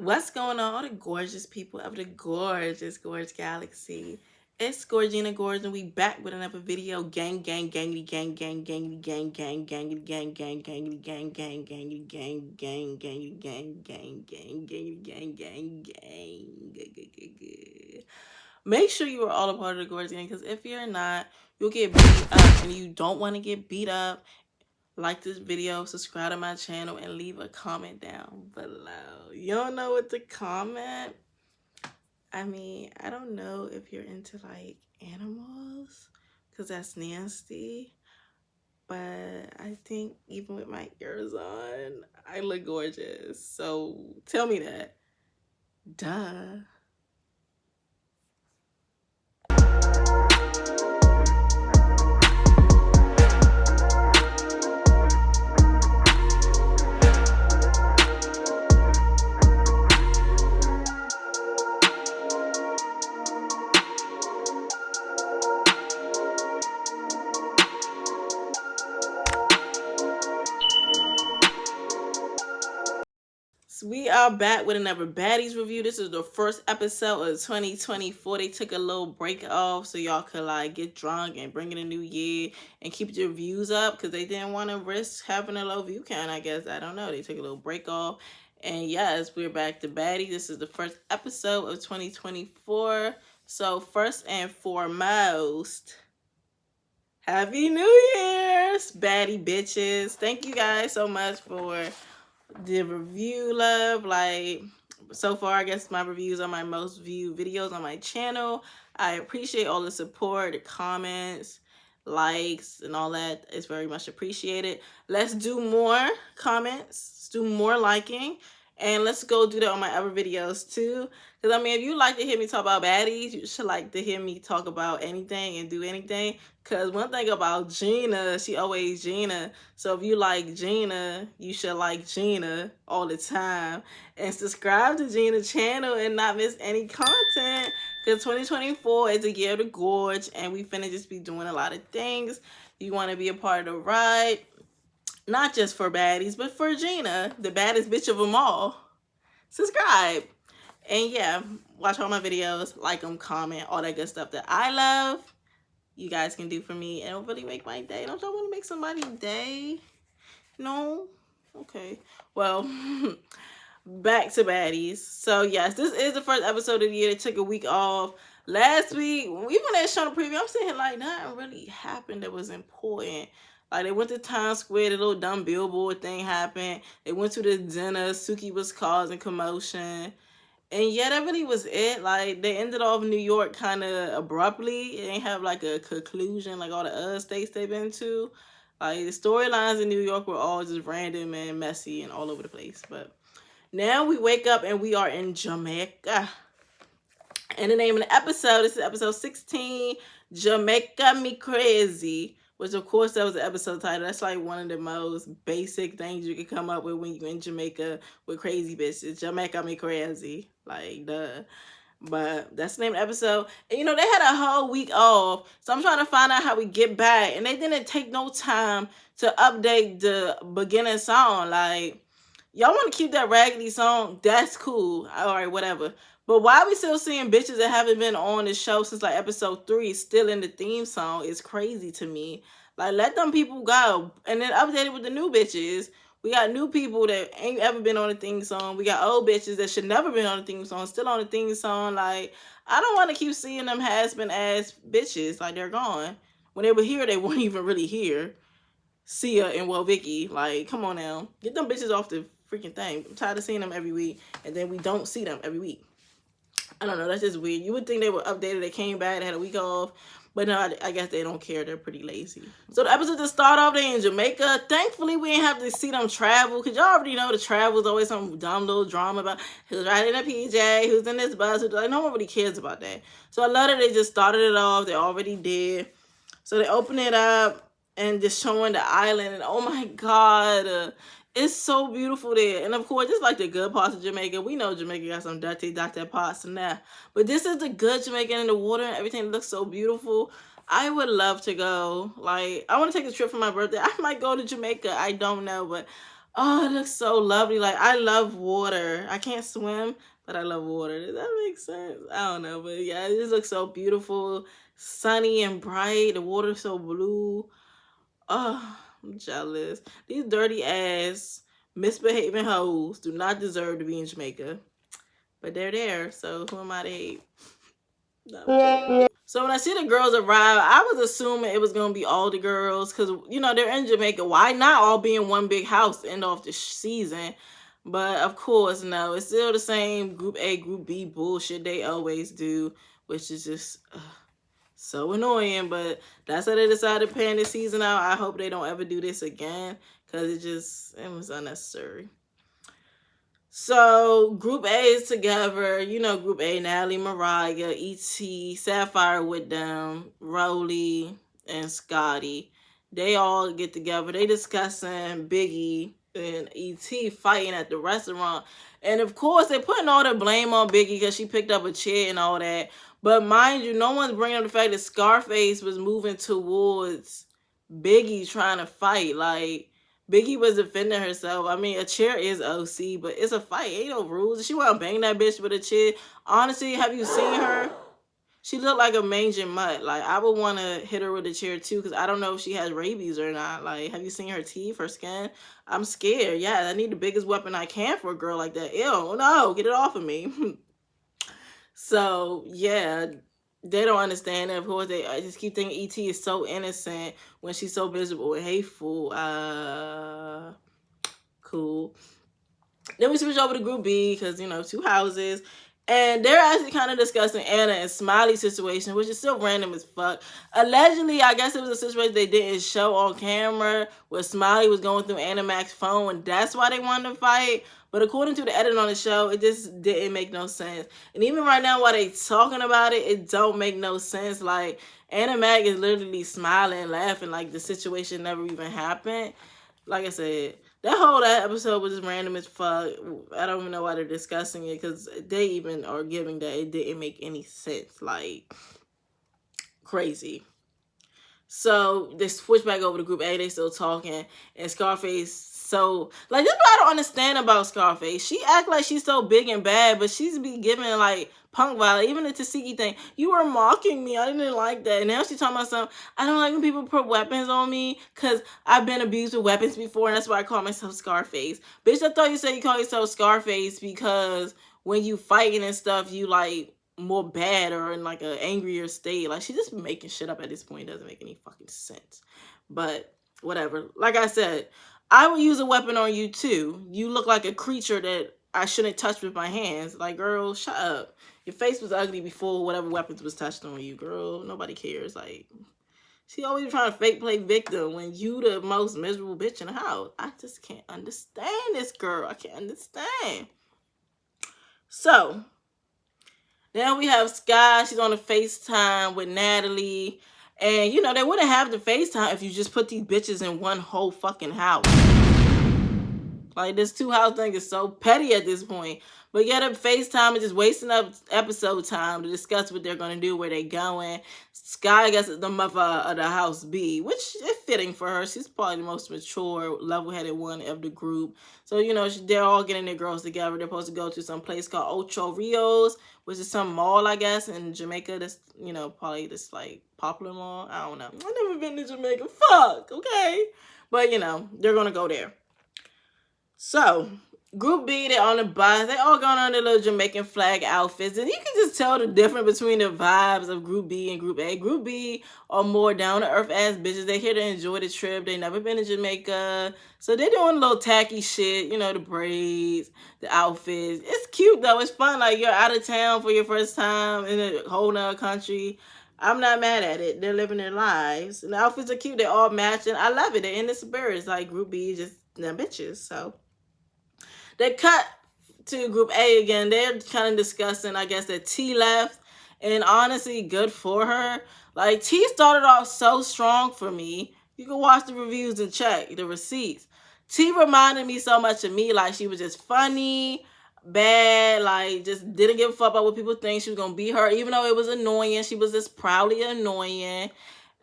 What's going on, all the gorgeous people of the gorgeous Gorge Galaxy? It's Gorgina Gorge, and we back with another video. Gang, gang, gangity, gang, gang, gangity, gang, gang, gangity, gang, gang, gangity, gang, gang, gangity, gang, gang, gangity, gang, gang, gang, gangity, gang, gang, gang. Make sure you are all a part of the Gorge gang, because if you're not, you'll get beat up, and you don't want to get beat up. Like this video, subscribe to my channel, and leave a comment down below. You don't know what to comment? I mean, I don't know if you're into like animals, because that's nasty. But I think even with my ears on, I look gorgeous. So tell me that. Duh. We are back with another Baddies review. This is the first episode of 2024. They took a little break off so y'all could like get drunk and bring in a new year and keep your views up, because they didn't want to risk having a low view count, I guess. I don't know. They took a little break off. And yes, we're back to Baddies. This is the first episode of 2024. So first and foremost, Happy New Year's, baddie bitches. Thank you guys so much for the review love. Like, so far, I guess my reviews are my most viewed videos on my channel. I appreciate all the support, the comments, likes, and all that. It's very much appreciated. Let's do more comments. Let's do more liking. And let's go do that on my other videos too. Because, I mean, if you like to hear me talk about baddies, you should like to hear me talk about anything and do anything. Because one thing about Gina, she always Gina. So if you like Gina, you should like Gina all the time. And subscribe to Gina's channel and not miss any content. Because 2024 is the year of the gorge. And we finna just be doing a lot of things. You want to be a part of the ride. Not just for baddies, but for Gina, the baddest bitch of them all. Subscribe. And yeah, watch all my videos, like them, comment, all that good stuff that I love. You guys can do for me, and it'll really make my day. Don't y'all want to make somebody's day? No? Okay. Well, back to baddies. So yes, this is the first episode of the year. They took a week off. Last week, even they showed a preview, I'm saying like nothing really happened that was important. Like, they went to Times Square, the little dumb billboard thing happened. They went to the dinner. Suki was causing commotion. And yeah, that really was it. Like, they ended off New York kind of abruptly. It ain't have like a conclusion like all the other states they've been to. Like, the storylines in New York were all just random and messy and all over the place. But now we wake up and we are in Jamaica. And the name of the episode, this is episode 16, Jamaica Me Crazy. Which, of course, that was the episode title. That's like one of the most basic things you can come up with when you're in Jamaica with crazy bitches. Jamaica Me Crazy. Like, duh. But that's the name of the episode. And, you know, they had a whole week off. So I'm trying to find out how we get back. And they didn't take no time to update the beginning song. Like, y'all want to keep that raggedy song? That's cool. All right, whatever. But why are we still seeing bitches that haven't been on the show since like episode 3 still in the theme song is crazy to me. Like, let them people go. And then update it with the new bitches. We got new people that ain't ever been on the theme song. We got old bitches that should never been on the theme song, still on the theme song. Like, I don't want to keep seeing them has-been ass bitches. Like, they're gone. When they were here, they weren't even really here. Sia and Well Vicky. Like, come on now. Get them bitches off the freaking thing. I'm tired of seeing them every week. And then we don't see them every week. I don't know, that's just weird. You would think they were updated, they came back, they had a week off. But no, I guess they don't care. They're pretty lazy. So the episode to start off, they in Jamaica. Thankfully, we didn't have to see them travel. Because y'all already know the travel is always some dumb little drama about who's riding a PJ, who's in this bus. Like, no one really cares about that. So I love that they just started it off. They already did. So they open it up and just showing the island. And oh my God, it's so beautiful there. And of course, just like the good parts of Jamaica. We know Jamaica got some dirty parts in there. But this is the good Jamaican, and the water and everything looks so beautiful. I would love to go. Like, I want to take a trip for my birthday. I might go to Jamaica. I don't know. But Oh, it looks so lovely. Like, I love water. I can't swim, but I love water. Does that make sense? I don't know, but yeah, it just looks so beautiful, sunny and bright. The water's so blue. Oh, I'm jealous. These dirty ass, misbehaving hoes do not deserve to be in Jamaica, but they're there. So who am I to hate? No. So when I see the girls arrive, I was assuming it was gonna be all the girls because they're in Jamaica. Why not all be in one big house to end off the season? But of course, no. It's still the same Group A, Group B bullshit they always do, which is just so annoying. But that's how they decided to pan this season out. I hope they don't ever do this again because it was unnecessary. So Group A is together. Group A, Natalie, Mariah, E.T., Sapphire with them, Rolly, and Scotty. They all get together. They discussing Biggie and E.T. fighting at the restaurant. And of course, they're putting all the blame on Biggie because she picked up a chair and all that. But mind you, no one's bringing up the fact that Scarface was moving towards Biggie trying to fight. Like, Biggie was defending herself. I mean, a chair is OC, but it's a fight. Ain't no rules. She want to bang that bitch with a chair. Honestly, have you seen her? She looked like a mangy mutt. Like, I would want to hit her with a chair too, because I don't know if she has rabies or not. Like, have you seen her teeth, her skin? I'm scared. Yeah, I need the biggest weapon I can for a girl like that. Ew, no, get it off of me. So, yeah, they don't understand it. Of course, I just keep thinking E.T. is so innocent when she's so miserable and hateful. Cool. Then we switch over to Group B because, two houses. And they're actually kind of discussing Anna and Smiley's situation, which is still random as fuck. Allegedly, I guess it was a situation they didn't show on camera where Smiley was going through Anna Mac's phone, and that's why they wanted to fight. But according to the edit on the show, it just didn't make no sense. And even right now, while they talking about it, it don't make no sense. Like, Anna Mac is literally smiling, laughing like the situation never even happened. Like I said, that episode was just random as fuck. I don't even know why they're discussing it because they even are giving that it didn't make any sense. Like, crazy. So they switch back over to Group A. They still talking, and Scarface. So, like, this is what I don't understand about Scarface. She act like she's so big and bad, but she's be giving like punk violence. Even the Tasiki thing, you were mocking me. I didn't like that. And now she's talking about something. I don't like when people put weapons on me because I've been abused with weapons before, and that's why I call myself Scarface. Bitch, I thought you said you call yourself Scarface because when you fighting and stuff, you like more bad or in like an angrier state. Like, she just making shit up at this point. It doesn't make any fucking sense. But whatever. Like I said, I would use a weapon on you too. You look like a creature that I shouldn't touch with my hands. Like, girl, shut up. Your face was ugly before whatever weapons was touched on you, girl. Nobody cares. Like, she always trying to fake play victim when you the most miserable bitch in the house. I just can't understand this girl. I can't understand. So, now we have Sky. She's on a FaceTime with Natalie. And, they wouldn't have the FaceTime if you just put these bitches in one whole fucking house. Like, this two-house thing is so petty at this point. But yeah, the FaceTime is just wasting up episode time to discuss what they're going to do, where they're going. Sky, I guess, is the mother of the house B, which is fitting for her. She's probably the most mature, level-headed one of the group. So, they're all getting their girls together. They're supposed to go to some place called Ocho Rios, which is some mall, I guess, in Jamaica. That's, probably this, like, popular mall. I don't know. I've never been to Jamaica. Fuck, okay? But, they're going to go there. So, Group B, they're on the bus. They all going on their little Jamaican flag outfits. And you can just tell the difference between the vibes of Group B and Group A. Group B are more down-to-earth ass bitches. They're here to enjoy the trip. They never been to Jamaica. So they're doing a little tacky shit. The braids, the outfits. It's cute, though. It's fun. Like, you're out of town for your first time in a whole nother country. I'm not mad at it. They're living their lives. And the outfits are cute. They're all matching. I love it. They're in the spirit. It's like Group B, just them bitches. So they cut to Group A again. They're kind of discussing, I guess, that T left. And honestly, good for her. Like, T started off so strong for me. You can watch the reviews and check the receipts. T reminded me so much of me. Like, she was just funny, bad, like, just didn't give a fuck about what people think. She was going to be her. Even though it was annoying, she was just proudly annoying.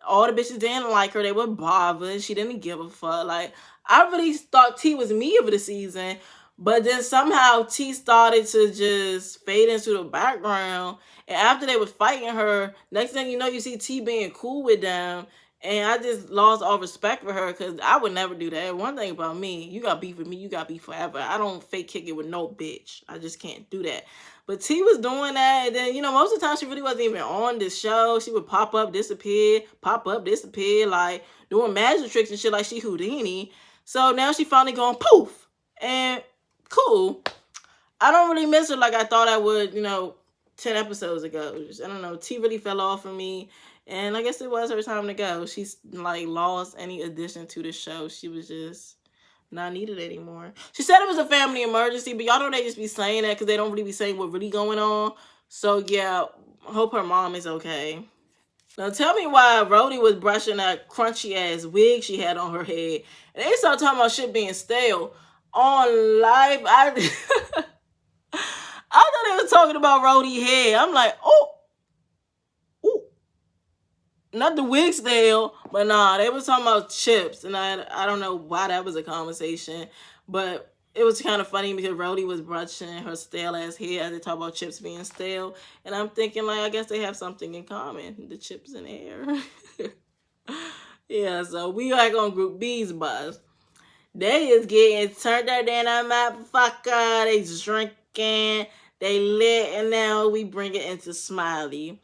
All the bitches didn't like her. They were bothered. She didn't give a fuck. Like, I really thought T was me of the season, but then somehow T started to just fade into the background. And after they was fighting her, next thing you know, you see T being cool with them. And I just lost all respect for her because I would never do that. One thing about me, you got beef with me, you got beef forever. I don't fake kick it with no bitch. I just can't do that. But T was doing that, and then, most of the time she really wasn't even on the show. She would pop up, disappear, like doing magic tricks and shit like she Houdini. So now she finally going poof. And cool. I don't really miss her like I thought I would, 10 episodes ago. I don't know. T really fell off for me. And I guess it was her time to go. She's like lost any addition to the show. She was just not needed anymore. She said it was a family emergency, but y'all know they just be saying that because they don't really be saying what really going on. So yeah, hope her mom is okay. Now tell me why Rhodey was brushing that crunchy ass wig she had on her head. And they started talking about shit being stale on live. I thought they were talking about Rhodey hair. I'm like, oh, not the wig stale, but nah, they was talking about chips, and I don't know why that was a conversation, but it was kind of funny because Rhodey was brushing her stale ass hair as they talk about chips being stale, and I'm thinking like I guess they have something in common, the chips in air. Yeah, so we back on Group B's bus. They is getting turned out there, motherfucker. They drinking, they lit, and now we bring it into Smiley.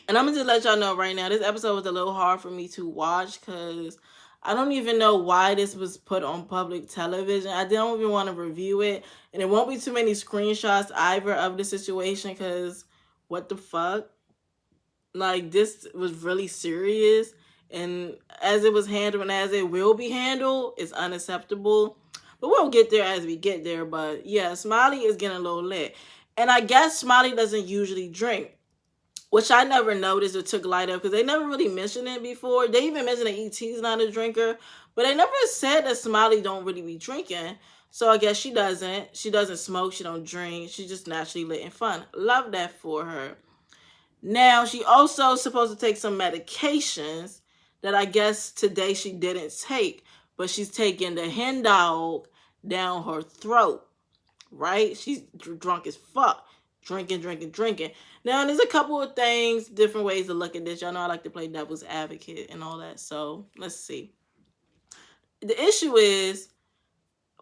And I'm going to just let y'all know right now, this episode was a little hard for me to watch because I don't even know why this was put on public television. I don't even want to review it. And it won't be too many screenshots either of the situation because what the fuck? Like, this was really serious. And as it was handled and as it will be handled, it's unacceptable. But we'll get there as we get there. But yeah, Smiley is getting a little lit. And I guess Smiley doesn't usually drink, which I never noticed or took light of because they never really mentioned it before. They even mentioned that E.T.'s not a drinker, but they never said that Smiley don't really be drinking. So I guess she doesn't. She doesn't smoke. She don't drink. She's just naturally lit and fun. Love that for her. Now, she also supposed to take some medications that I guess today she didn't take, but she's taking the hen dog down her throat, right? She's drunk as fuck. Drinking. Now, there's a couple of things, different ways to look at this. Y'all know I like to play devil's advocate and all that. So, let's see. The issue is,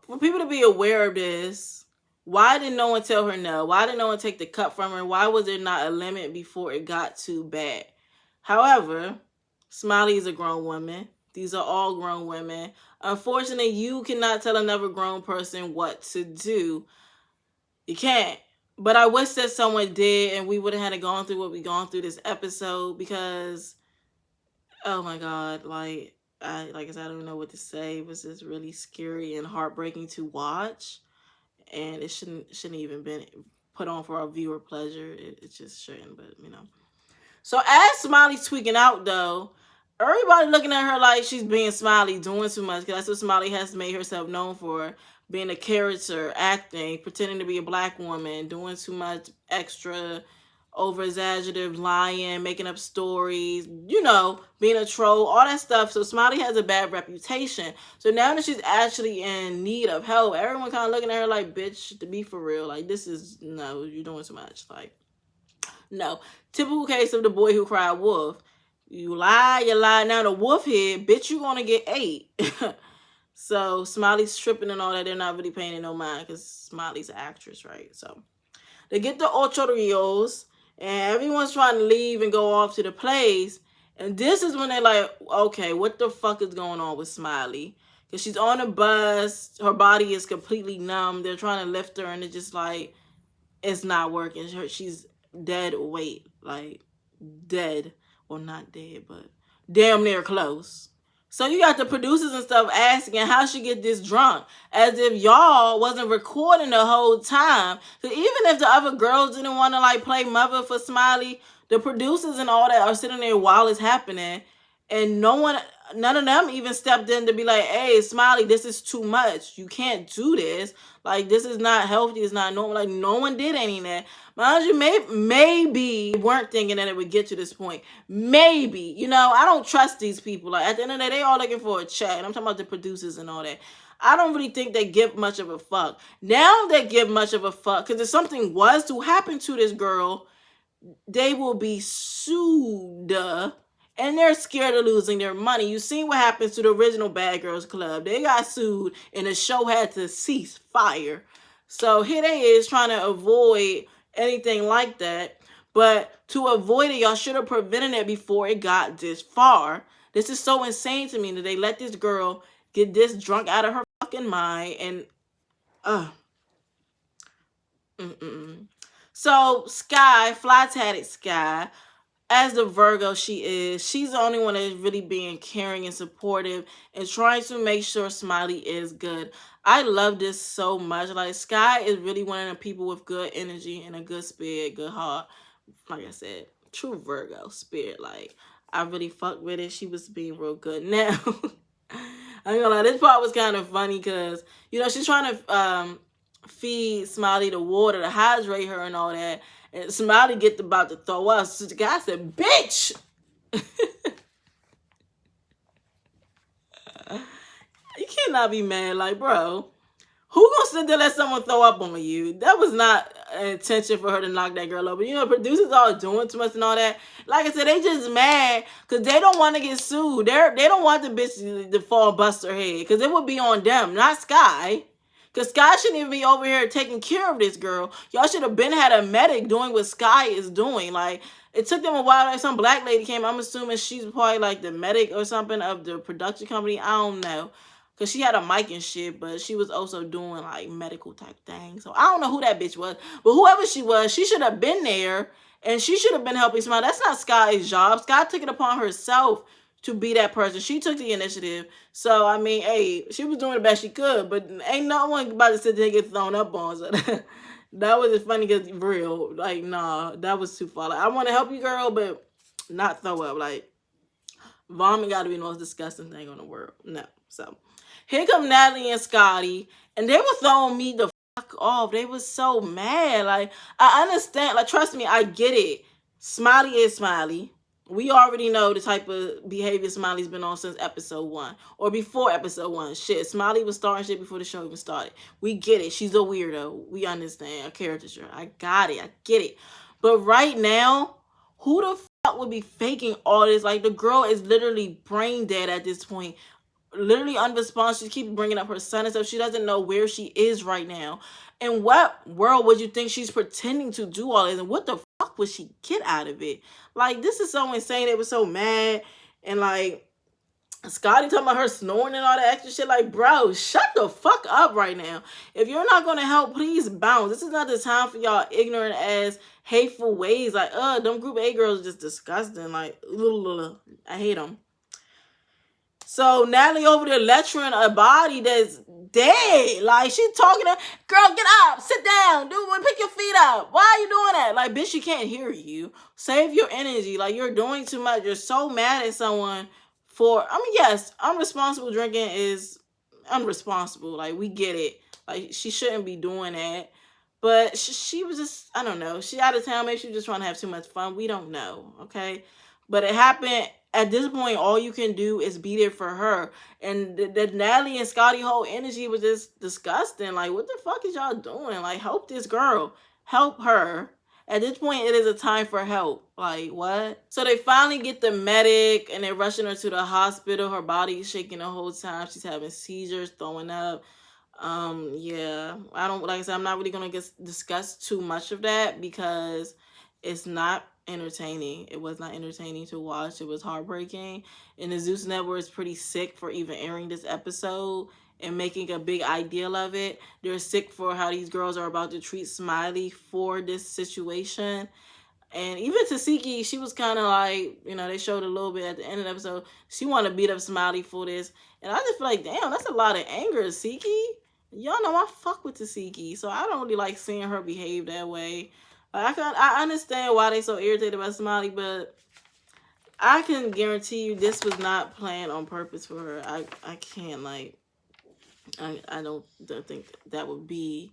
for people to be aware of this, why did no one tell her no? Why did no one take the cup from her? Why was there not a limit before it got too bad? However, Smiley is a grown woman. These are all grown women. Unfortunately, you cannot tell another grown person what to do. You can't. But I wish that someone did and we would have had to gone through what we gone through this episode because, oh my God, like I said, I don't know what to say. It was just really scary and heartbreaking to watch. And it shouldn't even been put on for our viewer pleasure. It just shouldn't, but So as Smiley's tweaking out though, everybody looking at her like she's being Smiley, doing too much, because that's what Smiley has made herself known for. Being a character, acting, pretending to be a black woman, doing too much extra, over-exaggerative, lying, making up stories, being a troll, all that stuff. So Smiley has a bad reputation. So now that she's actually in need of help, everyone kind of looking at her like, bitch, to be for real, like, no, you're doing too much. Like, no. Typical case of the boy who cried wolf. You lie. Now the wolf head, bitch, you gonna get ate. So Smiley's tripping and all that. They're not really paying it no mind because Smiley's an actress, right? So they get the Ocho Rios and everyone's trying to leave and go off to the place. And this is when they're like, okay, what the fuck is going on with Smiley? Because she's on a bus. Her body is completely numb. They're trying to lift her and it's just like, it's not working. She's dead weight. Like, dead. Well, not dead, but damn near close. So you got the producers and stuff asking how she get this drunk, as if y'all wasn't recording the whole time. So even if the other girls didn't want to like play mother for Smiley, the producers and all that are sitting there while it's happening, and no one none of them even stepped in to be like, hey, Smiley, this is too much. You can't do this. Like, this is not healthy. It's not normal. Like, no one did any of that. Mind you, maybe they weren't thinking that it would get to this point. Maybe. You know, I don't trust these people. Like, at the end of the day, they all looking for a check. And I'm talking about the producers and all that. I don't really think they give much of a fuck. Now they give much of a fuck. Because if something was to happen to this girl, they will be sued, and they're scared of losing their money. You seen what happens to the original Bad Girls Club. They got sued and the show had to cease fire. So here they is trying to avoid anything like that. But to avoid it, y'all should have prevented it before it got this far. This is so insane to me that they let this girl get this drunk out of her fucking mind. And so Sky, fly-tatted Sky, as the Virgo she is, she's the only one that is really being caring and supportive and trying to make sure Smiley is good. I love this so much. Like, Sky is really one of the people with good energy and a good spirit, good heart. Like I said, true Virgo spirit. Like, I really fucked with it. She was being real good. Now, I ain't gonna lie, this part was kind of funny because, you know, she's trying to feed Smiley the water to hydrate her and all that. And Smiley get about to throw up. So the guy said, bitch! You cannot be mad. Like, bro, who gonna sit there and let someone throw up on you? That was not an intention for her to knock that girl over. You know, producers all doing too much and all that. Like I said, they just mad because they don't want to get sued. They don't want the bitch to fall and bust her head because it would be on them, not Sky. Because Sky shouldn't even be over here taking care of this girl. Y'all should have been had a medic doing what Sky is doing. Like, it took them a while. Like, some black lady came. I'm assuming she's probably like the medic or something of the production company. I don't know. Because she had a mic and shit, but she was also doing like medical type things. So I don't know who that bitch was. But whoever she was, she should have been there. And she should have been helping Smile. That's not Sky's job. Sky took it upon herself to be that person. She took the initiative. So, I mean, hey, she was doing the best she could, but ain't no one about to sit there and get thrown up on. So that was funny because real. Like, nah, that was too far. Like, I want to help you, girl, but not throw up. Like, vomit got to be the most disgusting thing on the world. No. So, here come Natalie and Scotty, and they were throwing me the fuck off. They was so mad. Like, I understand. Like, trust me, I get it. Smiley is Smiley. We already know the type of behavior Smiley's been on since episode 1. Or before episode 1. Shit, Smiley was starting shit before the show even started. We get it. She's a weirdo. We understand. A caricature. I got it. I get it. But right now, who the fuck would be faking all this? Like, the girl is literally brain dead at this point. Literally unresponsive. She keeps bringing up her son and stuff. She doesn't know where she is right now. In what world would you think she's pretending to do all this? And what the fuck would she get out of it? Like, this is so insane. They were so mad. And, like, Scotty talking about her snoring and all that extra shit. Like, bro, shut the fuck up right now. If you're not going to help, please bounce. This is not the time for y'all ignorant ass, hateful ways. Like, them group A girls are just disgusting. Like, I hate them. So Natalie over there lecturing a body that's dead. Like, she talking to, girl, get up, sit down, dude, pick your feet up. Why are you doing that? Like, bitch, she can't hear you. Save your energy. Like, you're doing too much. You're so mad at someone for, I mean, yes, unresponsible drinking is unresponsible. Like, we get it. Like, she shouldn't be doing that. But she was just, I don't know. She out of town. Maybe she was just trying to have too much fun. We don't know, okay? But it happened. At this point, all you can do is be there for her. And the Natalie and Scotty whole energy was just disgusting. Like, what the fuck is y'all doing? Like, help this girl. Help her. At this point, it is a time for help. Like, what? So they finally get the medic, and they're rushing her to the hospital. Her body is shaking the whole time. She's having seizures, throwing up. Yeah. Like I said, I'm not really going to discuss too much of that because it's not entertaining. It was not entertaining to watch. It was heartbreaking. And the Zeus Network is pretty sick for even airing this episode and making a big ideal of it. They're sick for how these girls are about to treat Smiley for this situation. And even Tasiki, she was kind of like, you know, they showed a little bit at the end of the episode. She wanted to beat up Smiley for this. And I just feel like, damn, that's a lot of anger, Tasiki. Y'all know I fuck with Tasiki, so I don't really like seeing her behave that way. I understand why they so irritated about Smiley, but I can guarantee you this was not planned on purpose for her. I can't, like, I don't think that would be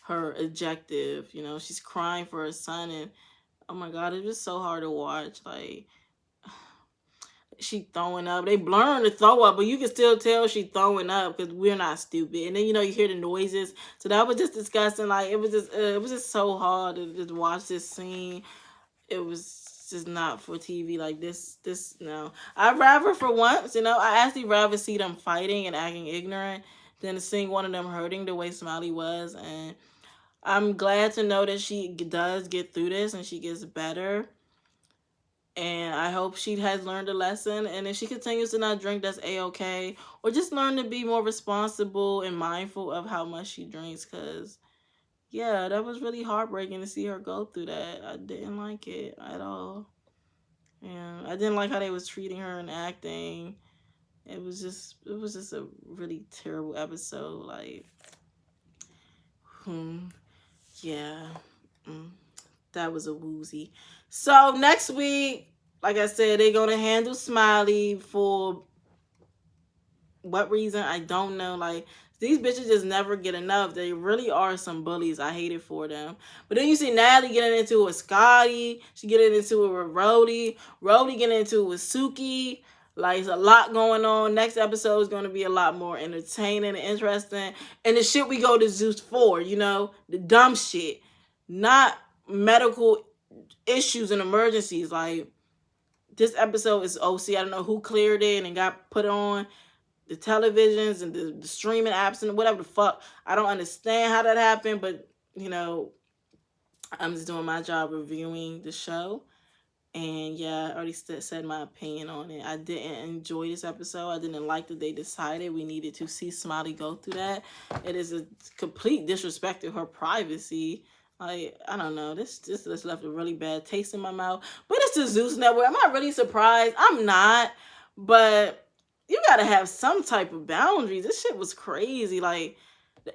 her objective. You know, she's crying for her son, and oh my god, it's just so hard to watch. Like, she throwing up. They blurring the throw up, but you can still tell she throwing up because we're not stupid. And then, you know, you hear the noises. So that was just disgusting. Like, it was just so hard to just watch this scene. It was just not for TV. Like, this no. I'd rather, for once, you know, I actually rather see them fighting and acting ignorant than seeing one of them hurting the way Smiley was. And I'm glad to know that she does get through this and she gets better. And I hope she has learned a lesson. And if she continues to not drink, that's A-okay. Or just learn to be more responsible and mindful of how much she drinks. Because, yeah, that was really heartbreaking to see her go through that. I didn't like it at all. And I didn't like how they was treating her and acting. It was just a really terrible episode. Like, yeah. That was a woozy. So next week, like I said, they're gonna handle Smiley for what reason I don't know. Like, these bitches just never get enough. They really are some bullies. I hate it for them. But then you see Natalie getting into it with Scotty. She getting into it with Rhodey. Rhodey getting into it with Suki. Like, it's a lot going on. Next episode is going to be a lot more entertaining and interesting. And the shit we go to Zeus for, you know, the dumb shit. Not medical issues and emergencies. Like, this episode is OC. I don't know who cleared it and got put on the televisions and the streaming apps and whatever the fuck. I don't understand how that happened, but, you know, I'm just doing my job reviewing the show. And yeah, I already said my opinion on it. I didn't enjoy this episode. I didn't like that they decided we needed to see Smiley go through that. It is a complete disrespect to her privacy. Like, I don't know. This left a really bad taste in my mouth. But it's the Zeus Network. Am I really surprised? I'm not. But you gotta have some type of boundaries. This shit was crazy. Like,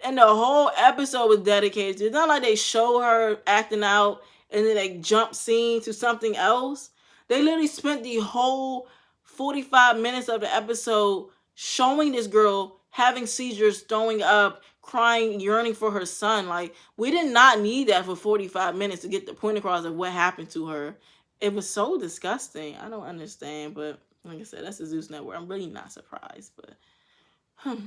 and the whole episode was dedicated to it. It's not like they show her acting out and then they jump scene to something else. They literally spent the whole 45 minutes of the episode showing this girl having seizures, throwing up, crying, yearning for her son. Like, we did not need that for 45 minutes to get the point across of what happened to her. It was so disgusting. I don't understand, but like I said, that's the Zeus Network. I'm really not surprised, but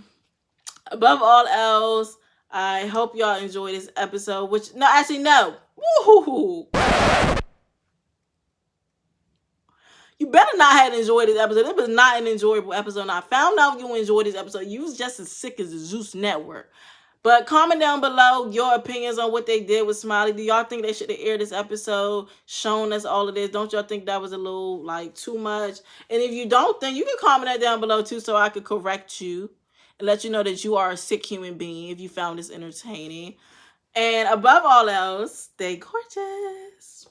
above all else, I hope y'all enjoy this episode. Which, no, actually, no. Woo-hoo-hoo. You better not have enjoyed this episode. It was not an enjoyable episode. And I found out you enjoyed this episode. You was just as sick as the Zeus Network. But comment down below your opinions on what they did with Smiley. Do y'all think they should have aired this episode, shown us all of this? Don't y'all think that was a little, like, too much? And if you don't think, you can comment that down below too so I could correct you and let you know that you are a sick human being if you found this entertaining. And above all else, stay gorgeous.